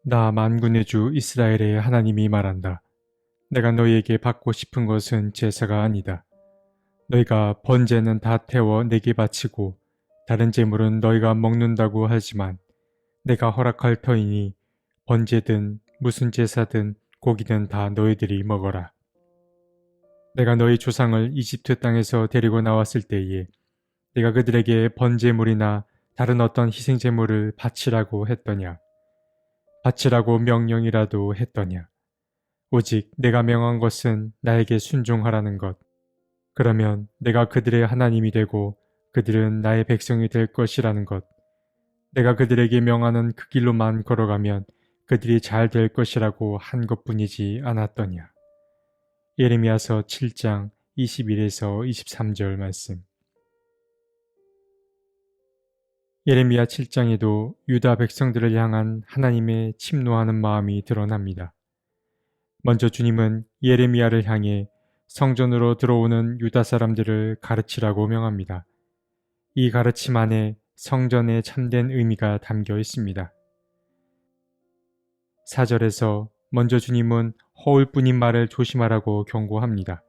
나 만군의 주 이스라엘의 하나님이 말한다. 내가 너희에게 받고 싶은 것은 제사가 아니다. 너희가 번제는 다 태워 내게 바치고 다른 제물은 너희가 먹는다고 하지만 내가 허락할 터이니 번제든 무슨 제사든 고기든 다 너희들이 먹어라. 내가 너희 조상을 이집트 땅에서 데리고 나왔을 때에 내가 그들에게 번제물이나 다른 어떤 희생제물을 바치라고 했더냐? 바치라고 명령이라도 했더냐? 오직 내가 명한 것은 나에게 순종하라는 것. 그러면 내가 그들의 하나님이 되고 그들은 나의 백성이 될 것이라는 것. 내가 그들에게 명하는 그 길로만 걸어가면 그들이 잘 될 것이라고 한 것뿐이지 않았더냐. 예레미야서 7장 21에서 23절 말씀. 예레미야 7장에도 유다 백성들을 향한 하나님의 침노하는 마음이 드러납니다. 먼저 주님은 예레미야를 향해 성전으로 들어오는 유다 사람들을 가르치라고 명합니다. 이 가르침 안에 성전의 참된 의미가 담겨 있습니다. 4절에서 먼저 주님은 허울뿐인 말을 조심하라고 경고합니다.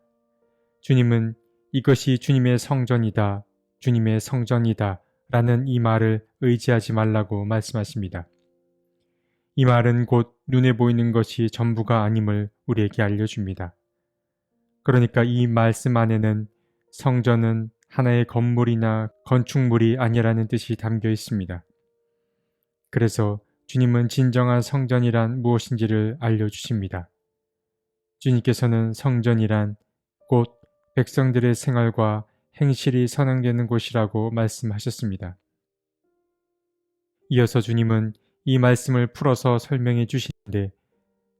주님은 이것이 주님의 성전이다, 주님의 성전이다 라는 이 말을 의지하지 말라고 말씀하십니다. 이 말은 곧 눈에 보이는 것이 전부가 아님을 우리에게 알려줍니다. 그러니까 이 말씀 안에는 성전은 하나의 건물이나 건축물이 아니라는 뜻이 담겨 있습니다. 그래서 주님은 진정한 성전이란 무엇인지를 알려주십니다. 주님께서는 성전이란 곧 백성들의 생활과 행실이 선행되는 곳이라고 말씀하셨습니다. 이어서 주님은 이 말씀을 풀어서 설명해 주시는데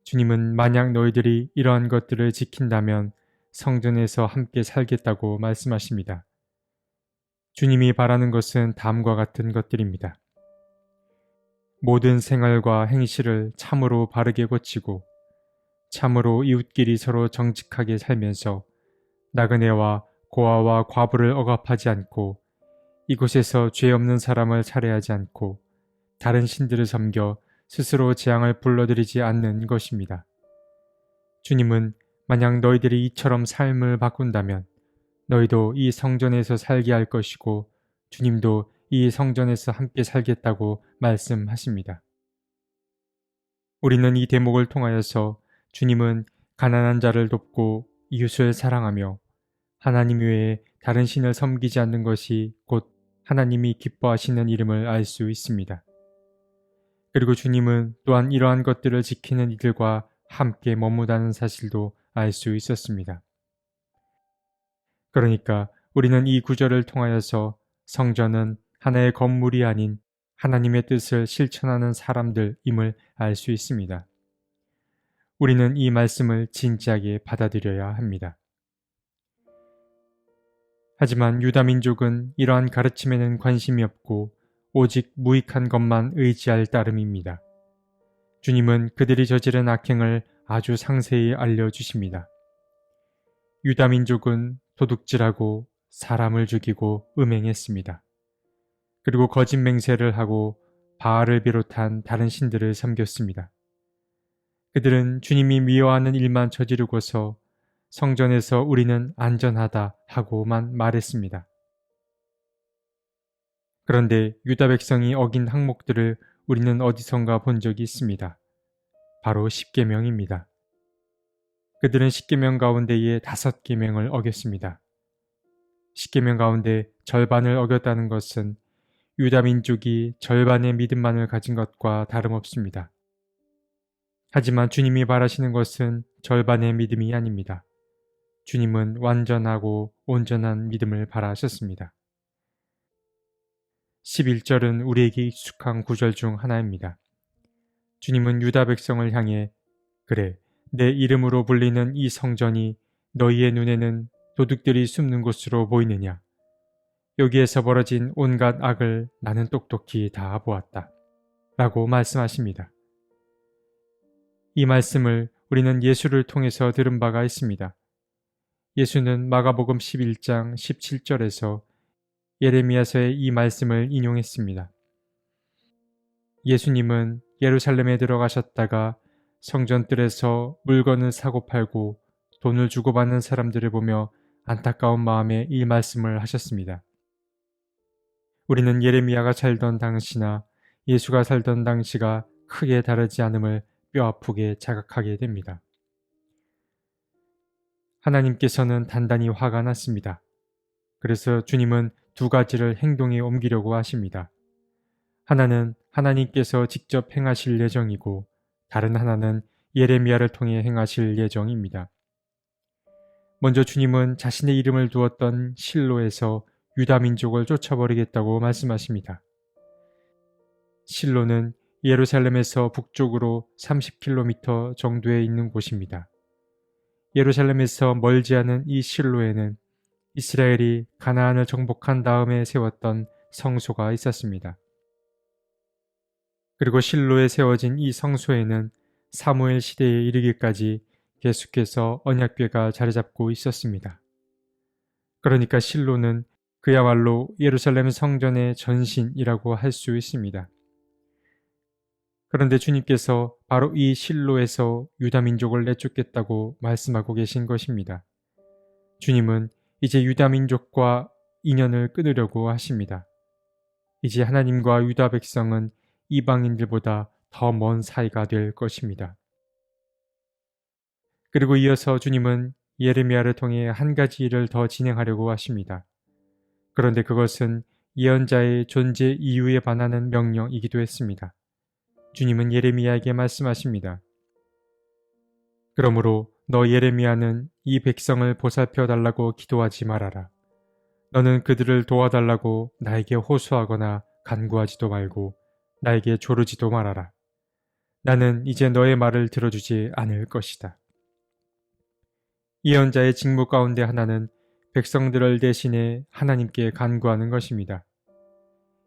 주님은 만약 너희들이 이러한 것들을 지킨다면 성전에서 함께 살겠다고 말씀하십니다. 주님이 바라는 것은 다음과 같은 것들입니다. 모든 생활과 행실을 참으로 바르게 고치고 참으로 이웃끼리 서로 정직하게 살면서 나그네와 고아와 과부를 억압하지 않고 이곳에서 죄 없는 사람을 살해하지 않고 다른 신들을 섬겨 스스로 재앙을 불러들이지 않는 것입니다. 주님은 만약 너희들이 이처럼 삶을 바꾼다면 너희도 이 성전에서 살게 할 것이고 주님도 이 성전에서 함께 살겠다고 말씀하십니다. 우리는 이 대목을 통하여서 주님은 가난한 자를 돕고 이웃을 사랑하며 하나님 외에 다른 신을 섬기지 않는 것이 곧 하나님이 기뻐하시는 이름을 알 수 있습니다. 그리고 주님은 또한 이러한 것들을 지키는 이들과 함께 머무다는 사실도 알 수 있었습니다. 그러니까 우리는 이 구절을 통하여서 성전은 하나의 건물이 아닌 하나님의 뜻을 실천하는 사람들임을 알 수 있습니다. 우리는 이 말씀을 진지하게 받아들여야 합니다. 하지만 유다 민족은 이러한 가르침에는 관심이 없고 오직 무익한 것만 의지할 따름입니다. 주님은 그들이 저지른 악행을 아주 상세히 알려주십니다. 유다 민족은 도둑질하고 사람을 죽이고 음행했습니다. 그리고 거짓 맹세를 하고 바알을 비롯한 다른 신들을 섬겼습니다. 그들은 주님이 미워하는 일만 저지르고서 성전에서 우리는 안전하다 하고만 말했습니다. 그런데 유다 백성이 어긴 항목들을 우리는 어디선가 본 적이 있습니다. 바로 십계명입니다. 그들은 십계명 가운데의 5계명을 어겼습니다. 십계명 가운데 절반을 어겼다는 것은 유다 민족이 절반의 믿음만을 가진 것과 다름없습니다. 하지만 주님이 바라시는 것은 절반의 믿음이 아닙니다. 주님은 완전하고 온전한 믿음을 바라셨습니다. 11절은 우리에게 익숙한 구절 중 하나입니다. 주님은 유다 백성을 향해 그래, 내 이름으로 불리는 이 성전이 너희의 눈에는 도둑들이 숨는 곳으로 보이느냐? 여기에서 벌어진 온갖 악을 나는 똑똑히 다 보았다. 라고 말씀하십니다. 이 말씀을 우리는 예수를 통해서 들은 바가 있습니다. 예수는 마가복음 11장 17절에서 예레미야서의 이 말씀을 인용했습니다. 예수님은 예루살렘에 들어가셨다가 성전뜰에서 물건을 사고 팔고 돈을 주고받는 사람들을 보며 안타까운 마음에 이 말씀을 하셨습니다. 우리는 예레미야가 살던 당시나 예수가 살던 당시가 크게 다르지 않음을 뼈아프게 자각하게 됩니다. 하나님께서는 단단히 화가 났습니다. 그래서 주님은 두 가지를 행동에 옮기려고 하십니다. 하나는 하나님께서 직접 행하실 예정이고 다른 하나는 예레미야를 통해 행하실 예정입니다. 먼저 주님은 자신의 이름을 두었던 실로에서 유다 민족을 쫓아버리겠다고 말씀하십니다. 실로는 예루살렘에서 북쪽으로 30km 정도에 있는 곳입니다. 예루살렘에서 멀지 않은 이 실로에는 이스라엘이 가나안을 정복한 다음에 세웠던 성소가 있었습니다. 그리고 실로에 세워진 이 성소에는 사무엘 시대에 이르기까지 계속해서 언약궤가 자리 잡고 있었습니다. 그러니까 실로는 그야말로 예루살렘 성전의 전신이라고 할 수 있습니다. 그런데 주님께서 바로 이 실로에서 유다 민족을 내쫓겠다고 말씀하고 계신 것입니다. 주님은 이제 유다 민족과 인연을 끊으려고 하십니다. 이제 하나님과 유다 백성은 이방인들보다 더 먼 사이가 될 것입니다. 그리고 이어서 주님은 예레미야를 통해 한 가지 일을 더 진행하려고 하십니다. 그런데 그것은 예언자의 존재 이유에 반하는 명령이기도 했습니다. 주님은 예레미야에게 말씀하십니다. 그러므로 너 예레미야는 이 백성을 보살펴 달라고 기도하지 말아라. 너는 그들을 도와달라고 나에게 호소하거나 간구하지도 말고 나에게 조르지도 말아라. 나는 이제 너의 말을 들어주지 않을 것이다. 예언자의 직무 가운데 하나는 백성들을 대신해 하나님께 간구하는 것입니다.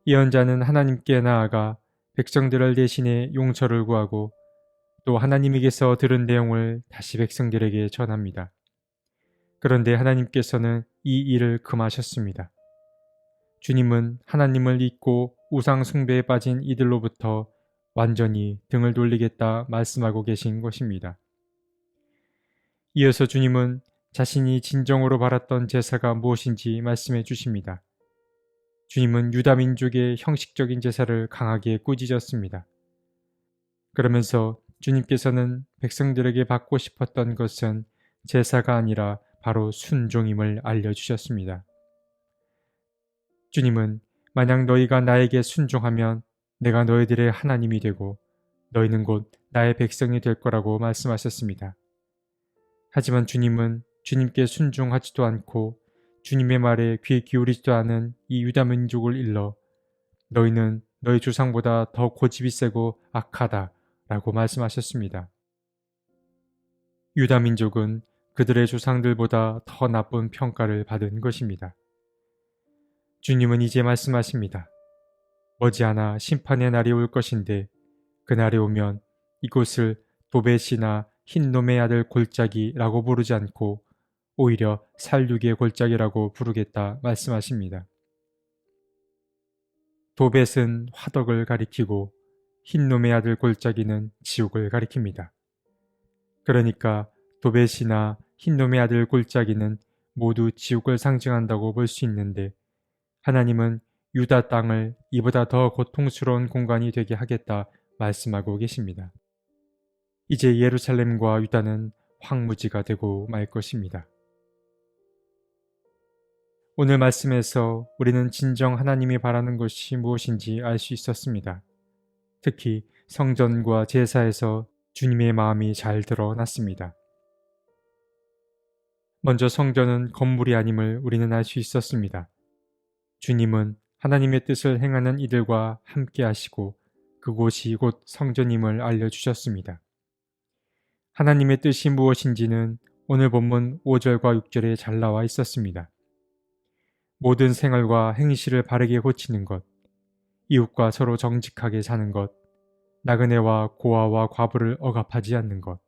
예언자는 하나님께 나아가 백성들을 대신해 용서를 구하고 또 하나님에게서 들은 내용을 다시 백성들에게 전합니다. 그런데 하나님께서는 이 일을 금하셨습니다. 주님은 하나님을 잊고 우상 숭배에 빠진 이들로부터 완전히 등을 돌리겠다 말씀하고 계신 것입니다. 이어서 주님은 자신이 진정으로 바랐던 제사가 무엇인지 말씀해 주십니다. 주님은 유다 민족의 형식적인 제사를 강하게 꾸짖었습니다. 그러면서 주님께서는 백성들에게 받고 싶었던 것은 제사가 아니라 바로 순종임을 알려주셨습니다. 주님은 만약 너희가 나에게 순종하면 내가 너희들의 하나님이 되고 너희는 곧 나의 백성이 될 거라고 말씀하셨습니다. 하지만 주님은 주님께 순종하지도 않고 주님의 말에 귀 기울이지도 않은 이 유다 민족을 일러 너희는 너희 조상보다 더 고집이 세고 악하다 라고 말씀하셨습니다. 유다 민족은 그들의 조상들보다 더 나쁜 평가를 받은 것입니다. 주님은 이제 말씀하십니다. 머지않아 심판의 날이 올 것인데 그날이 오면 이곳을 도벳이나 흰놈의 아들 골짜기라고 부르지 않고 오히려 살육의 골짜기라고 부르겠다 말씀하십니다. 도벳은 화덕을 가리키고 흰놈의 아들 골짜기는 지옥을 가리킵니다. 그러니까 도벳이나 흰놈의 아들 골짜기는 모두 지옥을 상징한다고 볼 수 있는데 하나님은 유다 땅을 이보다 더 고통스러운 공간이 되게 하겠다 말씀하고 계십니다. 이제 예루살렘과 유다는 황무지가 되고 말 것입니다. 오늘 말씀에서 우리는 진정 하나님이 바라는 것이 무엇인지 알 수 있었습니다. 특히 성전과 제사에서 주님의 마음이 잘 드러났습니다. 먼저 성전은 건물이 아님을 우리는 알 수 있었습니다. 주님은 하나님의 뜻을 행하는 이들과 함께 하시고 그곳이 곧 성전임을 알려주셨습니다. 하나님의 뜻이 무엇인지는 오늘 본문 5절과 6절에 잘 나와 있었습니다. 모든 생활과 행실을 바르게 고치는 것, 이웃과 서로 정직하게 사는 것, 나그네와 고아와 과부를 억압하지 않는 것,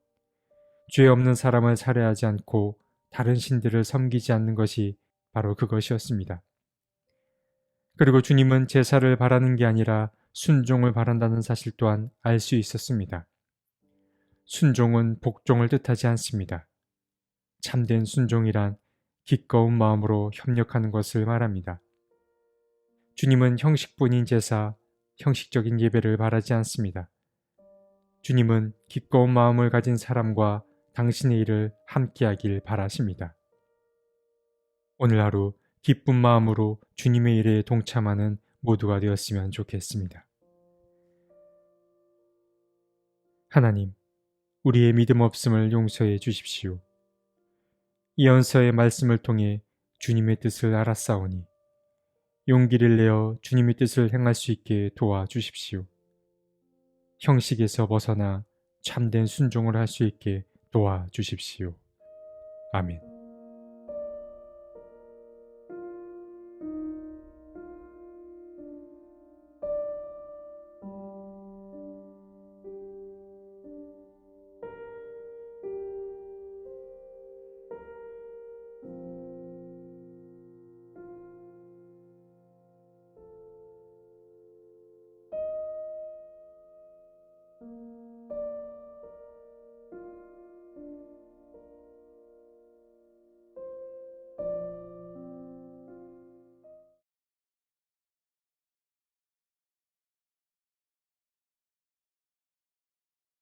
죄 없는 사람을 살해하지 않고 다른 신들을 섬기지 않는 것이 바로 그것이었습니다. 그리고 주님은 제사를 바라는 게 아니라 순종을 바란다는 사실 또한 알 수 있었습니다. 순종은 복종을 뜻하지 않습니다. 참된 순종이란 기꺼운 마음으로 협력하는 것을 말합니다. 주님은 형식뿐인 제사, 형식적인 예배를 바라지 않습니다. 주님은 기꺼운 마음을 가진 사람과 당신의 일을 함께하길 바라십니다. 오늘 하루 기쁜 마음으로 주님의 일에 동참하는 모두가 되었으면 좋겠습니다. 하나님, 우리의 믿음 없음을 용서해 주십시오. 이 연서의 말씀을 통해 주님의 뜻을 알았사오니 용기를 내어 주님의 뜻을 행할 수 있게 도와주십시오. 형식에서 벗어나 참된 순종을 할 수 있게 도와주십시오. 아멘.